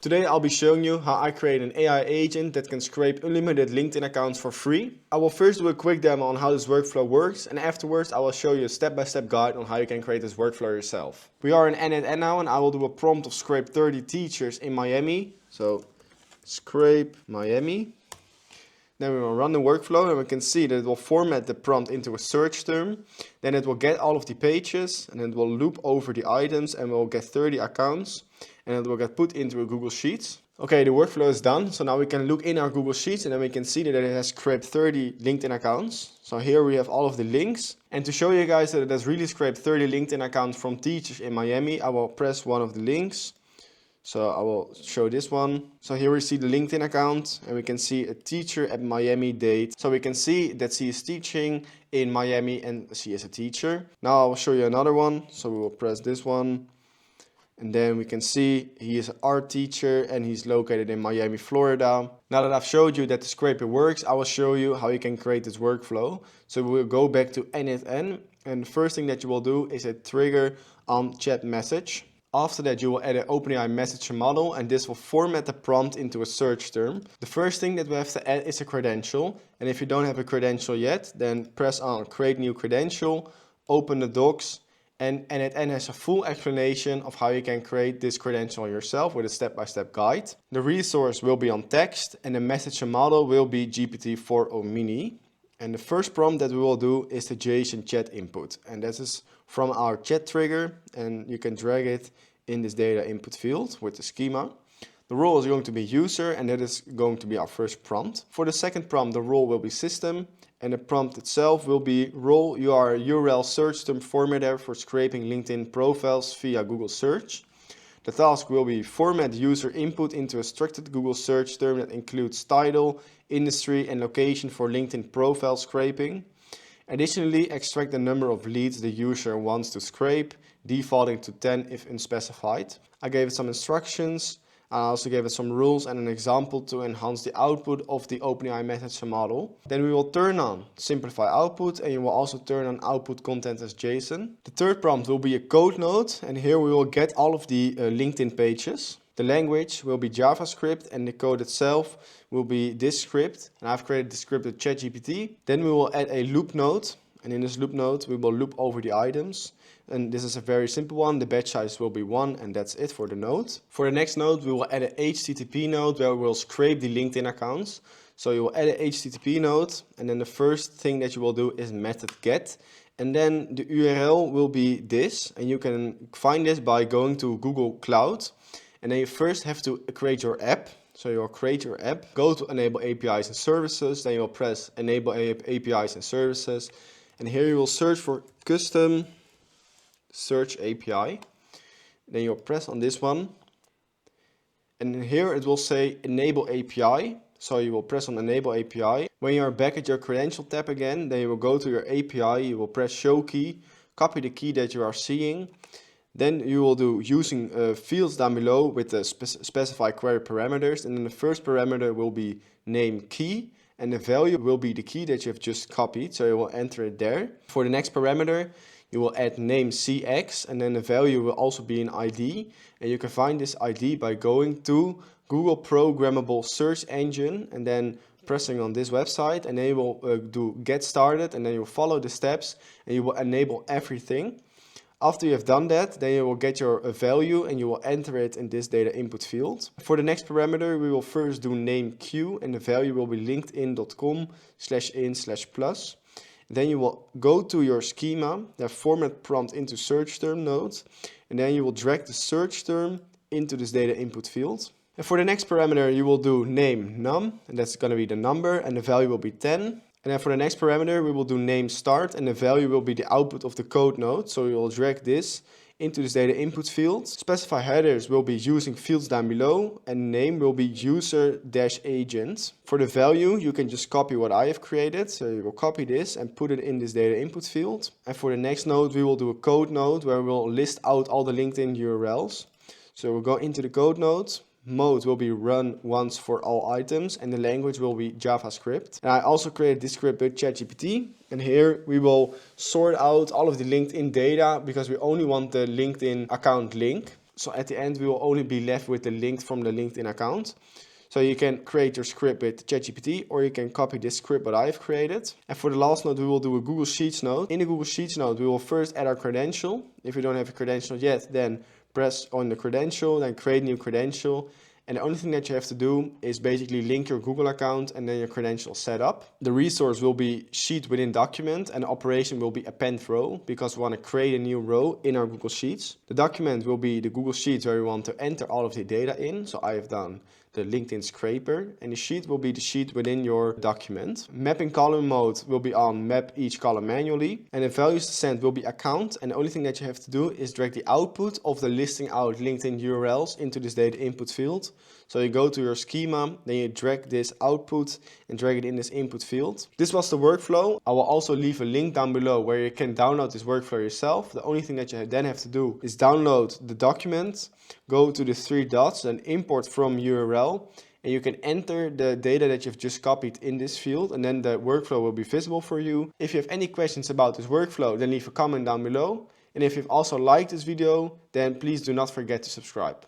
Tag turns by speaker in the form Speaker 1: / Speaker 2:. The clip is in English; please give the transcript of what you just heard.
Speaker 1: Today I'll be showing you how I create an AI agent that can scrape unlimited LinkedIn accounts for free. I will first do a quick demo on how this workflow works, and afterwards I will show you a step-by-step guide on how you can create this workflow yourself. We are in n8n now, and I will do a prompt of scrape 30 teachers in Miami. So scrape Miami. Then we will run the workflow, and we can see that it will format the prompt into a search term. Then it will get all of the pages, and it will loop over the items, and we'll get 30 accounts, and it will get put into a Google Sheets. Okay, the workflow is done. So now we can look in our Google Sheets, and then we can see that it has scraped 30 LinkedIn accounts. So here we have all of the links. And to show you guys that it has really scraped 30 LinkedIn accounts from teachers in Miami, I will press one of the links. So I will show this one. So here we see the LinkedIn account, and we can see a teacher at Miami date. So we can see that she is teaching in Miami and she is a teacher. Now I will show you another one. So we will press this one. And then we can see he is an art teacher and he's located in Miami, Florida. Now that I've showed you that the scraper works, I will show you how you can create this workflow. So we'll go back to n8n, and the first thing that you will do is a trigger on chat message. After that, you will add an OpenAI message model, and this will format the prompt into a search term. The first thing that we have to add is a credential. And if you don't have a credential yet, then press on create new credential, open the docs, and n8n has a full explanation of how you can create this credential yourself with a step-by-step guide. The resource will be on text, and the message model will be GPT-4o Mini. And the first prompt that we will do is the JSON chat input. And this is from our chat trigger, and you can drag it in this data input field with the schema. The role is going to be user, and that is going to be our first prompt. For the second prompt, the role will be system, and the prompt itself will be role. You are a URL search term formatter for scraping LinkedIn profiles via Google search. The task will be format user input into a structured Google search term that includes title, industry, and location for LinkedIn profile scraping. Additionally, extract the number of leads the user wants to scrape, defaulting to 10 if unspecified. I gave it some instructions. I also gave it some rules and an example to enhance the output of the OpenAI message model. Then we will turn on simplify output, and you will also turn on output content as JSON. The third prompt will be a code node, and here we will get all of the LinkedIn pages. The language will be JavaScript, and the code itself will be this script. And I've created the script with ChatGPT. Then we will add a loop node, and in this loop node we will loop over the items. And this is a very simple one. The batch size will be 1, and that's it for the node. For the next node, we will add an HTTP node where we will scrape the LinkedIn accounts. So you will add an HTTP node, and then the first thing that you will do is method get. And then the URL will be this, and you can find this by going to Google Cloud. And then you first have to create your app. So you will create your app, go to enable APIs and services, then you will press enable APIs and services. And here you will search for custom search API. Then you'll press on this one, and here it will say enable API. So you will press on enable API. When you are back at your credential tab again, then you will go to your API, you will press show key, copy the key that you are seeing. Then you will do using fields down below with the specify query parameters, and then the first parameter will be name key, and the value will be the key that you have just copied, so you will enter it there. For the next parameter, you will add name CX, and then the value will also be an ID. And you can find this ID by going to Google Programmable Search Engine and then pressing on this website, and then you will do get started, and then you will follow the steps and you will enable everything. After you have done that, then you will get your value and you will enter it in this data input field. For the next parameter, we will first do name Q, and the value will be linkedin.com/in/plus. Then you will go to your schema, the format prompt into search term node, and then you will drag the search term into this data input field. And for the next parameter, you will do name num, and that's going to be the number, and the value will be 10. And then for the next parameter, we will do name start, and the value will be the output of the code node. So you will drag this into this data input field. Specify headers will be using fields down below, and name will be user-agent. For the value, you can just copy what I have created. So you will copy this and put it in this data input field. And for the next node, we will do a code node where we'll list out all the LinkedIn URLs. So we'll go into the code node. Mode will be run once for all items, and the language will be JavaScript. And I also created this script with ChatGPT, and here we will sort out all of the LinkedIn data because we only want the LinkedIn account link. So at the end, we will only be left with the link from the LinkedIn account. So you can create your script with ChatGPT, or you can copy this script that I've created. And for the last node, we will do a Google Sheets node. In the Google Sheets node, we will first add our credential. If you don't have a credential yet, then press on the credential, then create a new credential. And the only thing that you have to do is basically link your Google account and then your credentials set up. The resource will be sheet within document, and the operation will be append row, because we want to create a new row in our Google Sheets. The document will be the Google Sheets where we want to enter all of the data in. So I have done the LinkedIn scraper, and the sheet will be the sheet within your document. Mapping column mode will be on map each column manually, and the values to send will be account, and the only thing that you have to do is drag the output of the listing out LinkedIn URLs into this data input field. So you go to your schema, then you drag this output and drag it in this input field. This was the workflow. I will also leave a link down below where you can download this workflow yourself. The only thing that you then have to do is download the document, go to the 3 dots and import from URL, and you can enter the data that you've just copied in this field, and then the workflow will be visible for you. If you have any questions about this workflow, then leave a comment down below. And if you've also liked this video, then please do not forget to subscribe.